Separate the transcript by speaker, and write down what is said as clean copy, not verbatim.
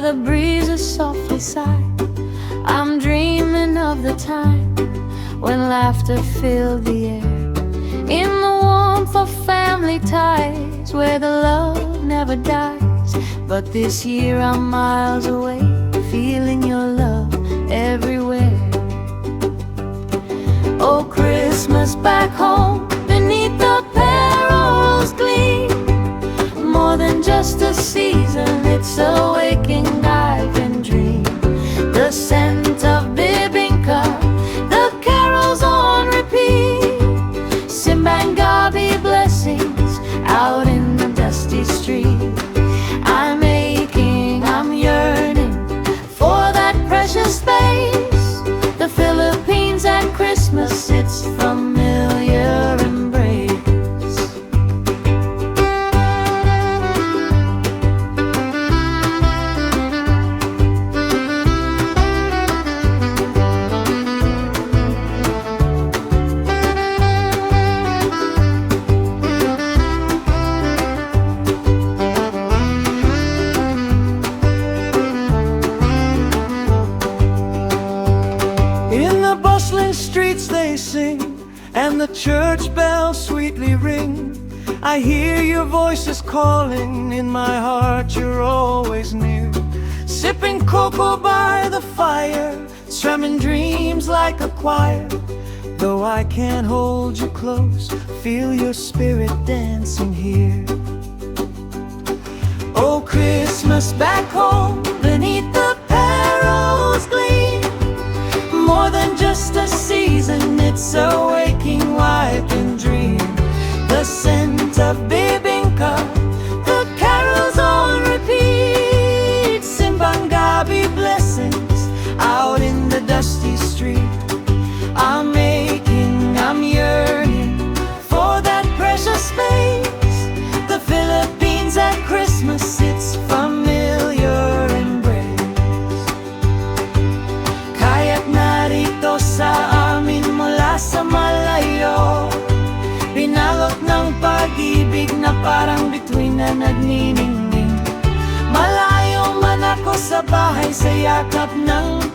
Speaker 1: the breezes softly sigh. I'm dreaming of the time when laughter filled the air, in the warmth of family ties, where the love never dies. But this year I'm miles away, feeling your love everywhere. Oh, Christmas back home, beneath the barrel's gleam, more than just a season, it's a waking I can dream. The scent of bibingka, the carols on repeat, Simbangabi blessings out in the dusty street. I'm aching, I'm yearning for that precious space, the Philippines at Christmas, its familiar embrace.
Speaker 2: In the bustling streets they sing, and the church bells sweetly ring. I hear your voices calling, in my heart you're always near. Sipping cocoa by the fire, strumming dreams like a choir. Though I can't hold you close, feel your spirit dancing here. Oh, Christmas back home, beneath the barrel's gleam, more than just a season, it's a waking wife and dream. The scent of bibingka, the carols on repeat, Simbangabi blessings out in the dusty street. I'm aching, I'm yearning for that precious space, the Philippines at Christmas, its familiar embrace. Kaya't narito sa amin mula sa malayo, pinalot ng pag-ibig na parang bituin na nagniningning. Malayo man ako sa bahay, sa yakap ng